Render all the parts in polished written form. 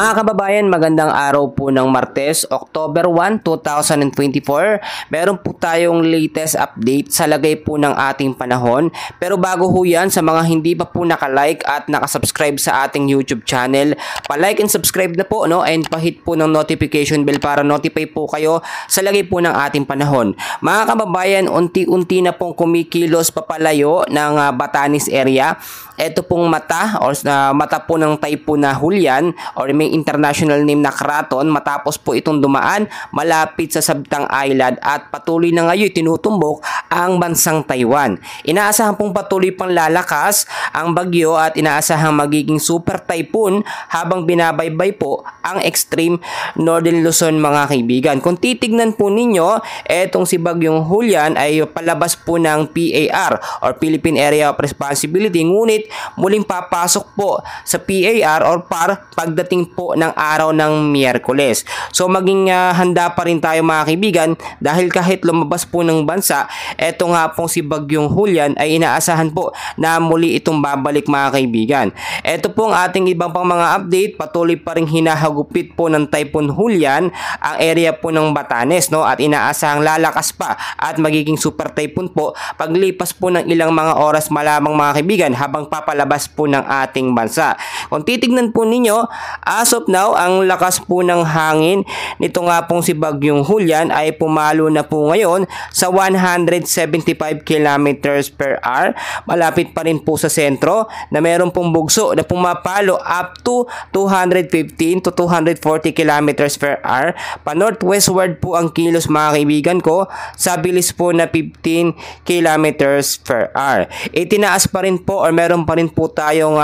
Mga kababayan, magandang araw po ng Martes, October 1, 2024. Meron po tayong latest update sa lagay po ng ating panahon. Pero bago ho yan, sa mga hindi pa po nakalike at nakasubscribe sa ating YouTube channel, palike and subscribe na po, no? And pahit po ng notification bell para notify po kayo sa lagay po ng ating panahon. Mga kababayan, unti-unti na pong kumikilos papalayo ng Batanes area. Ito pong mata or mata po ng Typhoon na Julian or may international name na Kraton matapos po itong dumaan malapit sa Sabtang Island at patuloy na ngayon tinutumbok ang bansang Taiwan. Inaasahan pong patuloy pang lalakas ang bagyo at inaasahang magiging super typhoon habang binabaybay po ang extreme northern Luzon mga kaibigan. Kung titignan po ninyo, etong si bagyong Julian ay palabas po ng PAR or Philippine Area of Responsibility, ngunit muling papasok po sa PAR or PAR pagdating po ng araw ng Miyerkules. So maging handa pa rin tayo mga kaibigan dahil kahit lumabas po ng bansa, eto nga pong si bagyong Julian ay inaasahan po na muli itong babalik mga kaibigan. Eto pong ating ibang pang mga update, patuloy pa rin hinahagupit po ng Typhoon Julian ang area po ng Batanes, no? At inaasahang lalakas pa at magiging super typhoon po paglipas po ng ilang mga oras malamang mga kaibigan habang papalabas po ng ating bansa. Kung titignan po ninyo, as of now, ang lakas po ng hangin nito nga pong si bagyong Julian ay pumalo na po ngayon sa 175 kilometers per hour. Malapit pa rin po sa sentro na meron pong bugso na pumapalo up to 215 to 240 kilometers per hour. Pa northwestward po ang kilos mga kaibigan ko sa bilis po na 15 kilometers per hour. Itinaas pa rin po or meron pa rin po tayong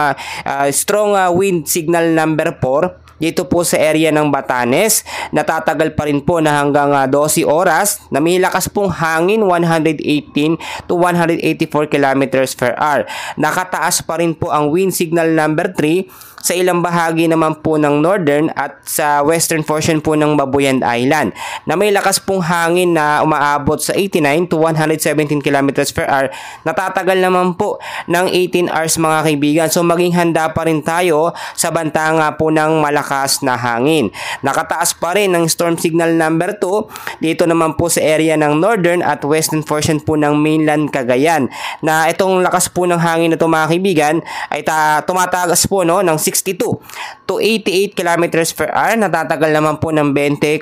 strong wind signal number 4 dito po sa area ng Batanes. Natatagal pa rin po na hanggang 12 oras na may lakas pong hangin 118 to 184 kilometers per hour. Nakataas pa rin po ang wind signal number 3 sa ilang bahagi naman po ng northern at sa western portion po ng Babuyan Island na may lakas pong hangin na umaabot sa 89 to 117 kilometers per hour. Natatagal naman po ng 18 hours mga kaibigan. So maging handa pa rin tayo sa banta nga po ng malakas na hangin. Nakataas pa rin ng storm signal number 2 dito naman po sa area ng northern at western portion po ng mainland Cagayan na itong lakas po ng hangin na ito mga kaibigan ay tumatagas po no ng 62 to 88 kilometers per hour. Natatagal naman po ng 24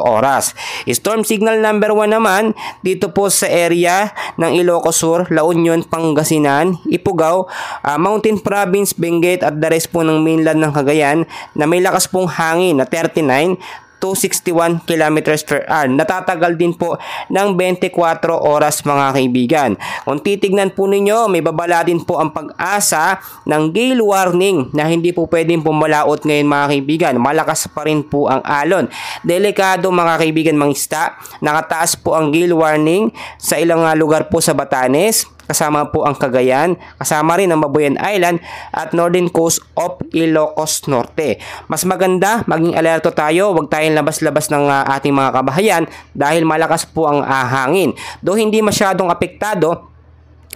oras. Storm signal number 1 naman dito po sa area ng Ilocos Sur, La Union, Pangasinan, Ifugao, Mountain Province, Benguet at the rest po ng mainland ng Cagayan na may lakas pong hangin na 39 to 61 kilometers per hour. Natatagal din po ng 24 oras mga kaibigan. Kung titignan po ninyo, may babala din po ang Pag-asa ng gale warning na hindi po pwedeng pumalaot ngayon mga kaibigan. Malakas pa rin po ang alon. Delikado mga kaibigan mangisda. Nakataas po ang gale warning sa ilang lugar po sa Batanes. Kasama po ang Cagayan, kasama rin ang Babuyan Island at northern coast of Ilocos Norte. Mas maganda maging alerto tayo, huwag tayong labas-labas ng ating mga kabahayan dahil malakas po ang hangin. Though hindi masyadong apektado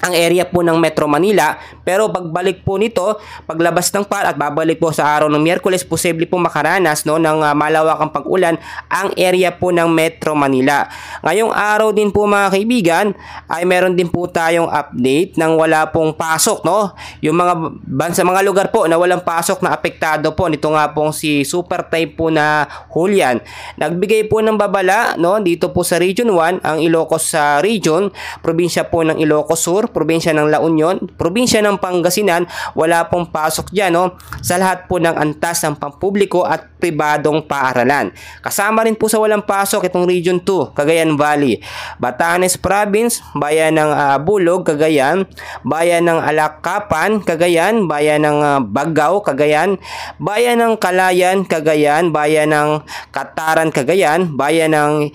ang area po ng Metro Manila, pero pagbalik po nito, paglabas ng PAR at babalik po sa araw ng Miyerkules, posible po makaranas no, ng malawakang pag-ulan ang area po ng Metro Manila. Ngayong araw din po mga kaibigan, ay meron din po tayong update ng wala pong pasok. No? Yung mga bansa, mga lugar po na walang pasok na apektado po, nito nga pong si Super Typhoon na Julian. Nagbigay po ng babala no, dito po sa Region 1, ang Ilocos Region, probinsya po ng Ilocos Sur, probinsya ng La Union, probinsya ng Pangasinan, wala pong pasok dyan no? Sa lahat po ng antas ng pampubliko at pribadong paaralan. Kasama rin po sa walang pasok itong Region 2, Cagayan Valley, Batanes Province, bayan ng Bulog, Cagayan, bayan ng Alakapan, Cagayan, bayan ng Bagao, Cagayan, bayan ng Kalayan, Cagayan, bayan ng Kataran, Cagayan, bayan ng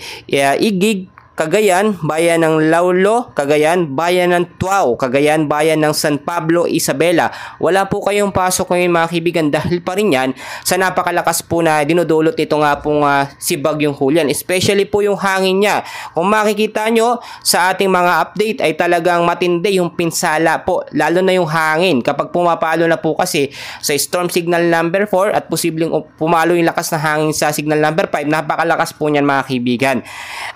Igig, Cagayan, bayan ng Laulo, Cagayan, bayan ng Tuao, Cagayan, bayan ng San Pablo, Isabela. Wala po kayong pasok ngayon mga kaibigan dahil pa rin yan sa napakalakas po na dinudulot ito nga pong si Bagyong Julian. Especially po yung hangin niya. Kung makikita nyo sa ating mga update ay talagang matindi yung pinsala po. Lalo na yung hangin. Kapag pumapalo na po kasi sa storm signal number 4 at posibleng pumalo yung lakas na hangin sa signal number 5, napakalakas po niyan mga kaibigan.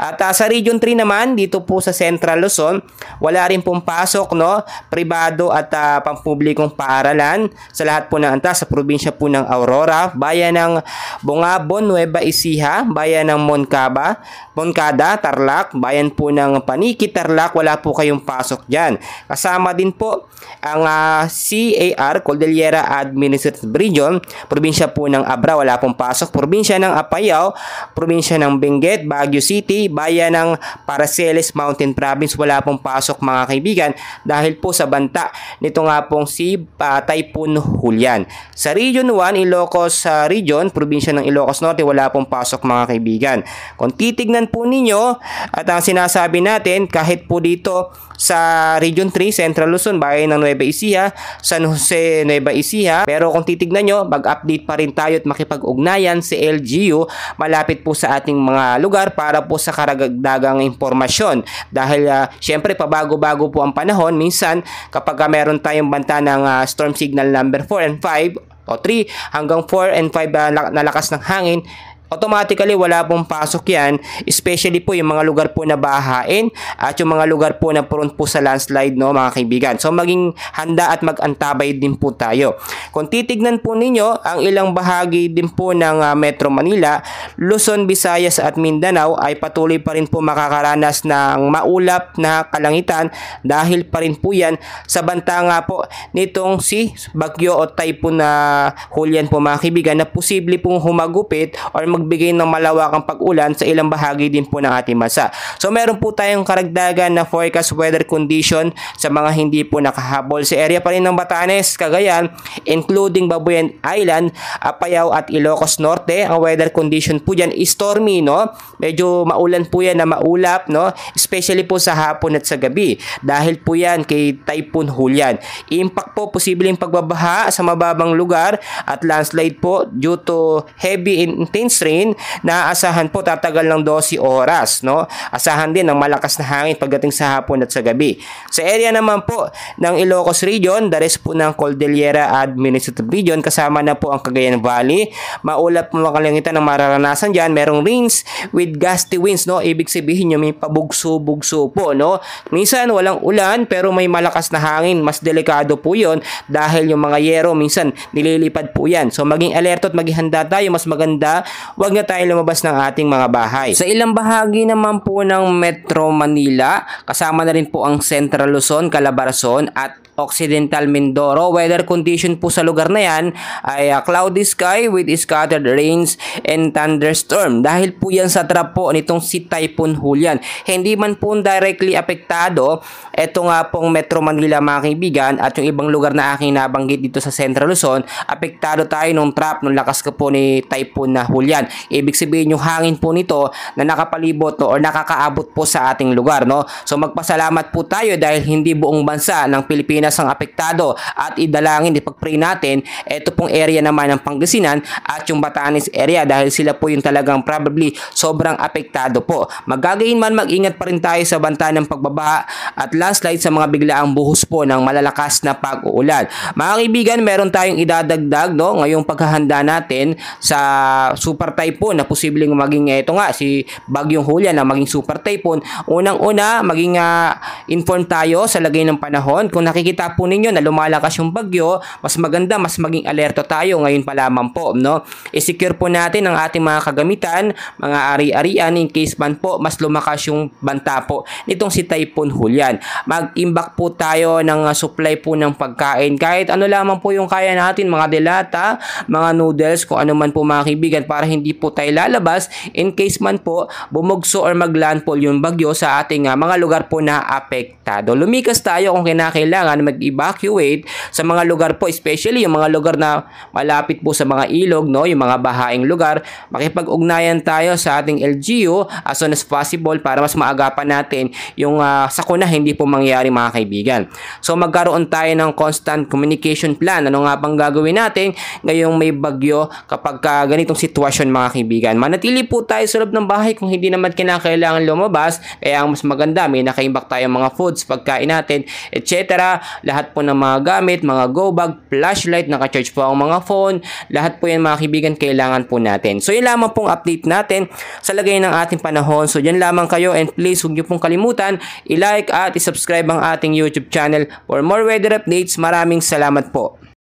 At sa Region 3 naman, dito po sa Central Luzon, wala rin pong pasok, no? Pribado at pampublikong paaralan sa lahat po ng antas sa probinsya po ng Aurora, bayan ng Bungabon, Nueva Ecija, bayan ng Moncada, Tarlac, bayan po ng Paniki, Tarlac, wala po kayong pasok dyan. Kasama din po ang CAR, Cordillera Administrative Region, probinsya po ng Abra, wala pong pasok. Probinsya ng Apayao, probinsya ng Benguet, Baguio City, bayan ng Paraceles Mountain Province, wala pong pasok mga kaibigan dahil po sa banta nito nga pong si Typhoon Julian. Sa Region 1, Ilocos Region, probinsya ng Ilocos Norte, wala pong pasok mga kaibigan. Kung titignan po ninyo at ang sinasabi natin kahit po dito sa Region 3, Central Luzon, bayan ng Nueva Ecija, San Jose, Nueva Ecija. Pero kung titignan nyo, mag-update pa rin tayo at makipag-ugnayan si LGU malapit po sa ating mga lugar para po sa karagdagang impormasyon. Dahil syempre pabago-bago po ang panahon, minsan kapag meron tayong banta ng storm signal number 4 and 5 o 3 hanggang 4 and 5 na lakas ng hangin, automatically wala pong pasok yan, especially po yung mga lugar po na bahain at yung mga lugar po na prone po sa landslide, no mga kaibigan. So maging handa at mag-antabay din po tayo. Kung titignan po ninyo ang ilang bahagi din po ng Metro Manila, Luzon, Visayas at Mindanao ay patuloy pa rin po makakaranas ng maulap na kalangitan dahil pa rin po yan sa banta nga po nitong si Bagyo o Typhoon na Julian po mga kaibigan na posible pong humagupit or magbigay ng malawakang pag-ulan sa ilang bahagi din po ng ating bansa. So meron po tayong karagdagan na forecast weather condition sa mga hindi po nakahabol sa area pa rin ng Batanes, Cagayan, including Babuyan Island, Apayao at Ilocos Norte. Ang weather condition po dyan is stormy, no? Medyo maulan po yan na maulap, no? Especially po sa hapon at sa gabi. Dahil po yan kay Typhoon Julian. Impact po posibleng pagbabaha sa mababang lugar at landslide po due to heavy and intense rain na asahan po tatagal ng 12 oras, no? Asahan din ng malakas na hangin pagdating sa hapon at sa gabi. Sa area naman po ng Ilocos Region, the rest po ng Cordillera Administrative Region, kasama na po ang Cagayan Valley, maulap mo kalangitan ng mararanasan dyan. Merong rains with gusty winds, no? Ibig sabihin nyo may pabugso-bugso po, no? Minsan walang ulan pero may malakas na hangin. Mas delikado po yon dahil yung mga yero minsan nililipad po yan. So maging alerto at maging handa tayo. Mas maganda wag na tayo lumabas ng ating mga bahay. Sa ilang bahagi naman po ng Metro Manila, kasama na rin po ang Central Luzon, Calabarzon at Occidental Mindoro. Weather condition po sa lugar na yan ay cloudy sky with scattered rains and thunderstorm. Dahil po yan sa trap po nitong si Typhoon Julian. Hindi man po directly apektado eto nga pong Metro Manila mga kaibigan at yung ibang lugar na aking nabanggit dito sa Central Luzon, apektado tayo nung trap, nung lakas ka po ni Typhoon na Julian. Ibig sabihin yung hangin po nito na nakapalibot no, or nakakaabot po sa ating lugar, no? So magpasalamat po tayo dahil hindi buong bansa ng Pilipinas ang apektado at idalangin, ipag-pray natin ito pong area naman ng Pangasinan at yung Batanes area dahil sila po yung talagang probably sobrang apektado po. Magagayin man, mag-ingat pa rin tayo sa banta ng pagbabaha at landslide sa mga biglaang buhos po ng malalakas na pag-uulan. Mga kaibigan, meron tayong idadagdag no, ngayong paghahanda natin sa super typhoon na posibleng maging ito nga si Bagyong Julian na maging super typhoon. Unang-una, maging inform tayo sa lagay ng panahon. Kung nakikita po ninyo na lumalakas yung bagyo, mas maganda, mas maging alerto tayo ngayon pa lamang po, no? I-secure po natin ang ating mga kagamitan, mga ari-arian in case man po mas lumakas yung banta po nitong si Typhoon Julian. Mag-imbak po tayo ng supply po ng pagkain. Kahit ano lamang po yung kaya natin, mga delata, mga noodles, kung ano man po mga kaibigan, para hindi po tayo lalabas in case man po bumugso or maglandfall yung bagyo sa ating mga lugar po na apektado. Lumikas tayo kung kinakailangan, mag-evacuate sa mga lugar po, especially yung mga lugar na malapit po sa mga ilog, no, yung mga bahaing lugar, makipag-ugnayan tayo sa ating LGU as soon as possible para mas maagapan natin yung sakuna hindi po mangyari, mga kaibigan. So magkaroon tayo ng constant communication plan. Ano nga bang gagawin natin ngayong may bagyo kapag ganitong sitwasyon, mga kaibigan? Manatili po tayo sa loob ng bahay kung hindi naman kinakailangan lumabas. Kaya ang mas maganda, may nakaimbak tayong mga foods, pagkain natin, etc. Lahat po ng mga gamit, mga go bag, flashlight, naka-charge po ang mga phone. Lahat po yan, mga kaibigan, kailangan po natin. So yun lamang pong update natin sa lagay ng ating panahon. So dyan lamang kayo, and please huwag niyo pong kalimutan i-like at i-subscribe ang ating YouTube channel for more weather updates. Maraming salamat po.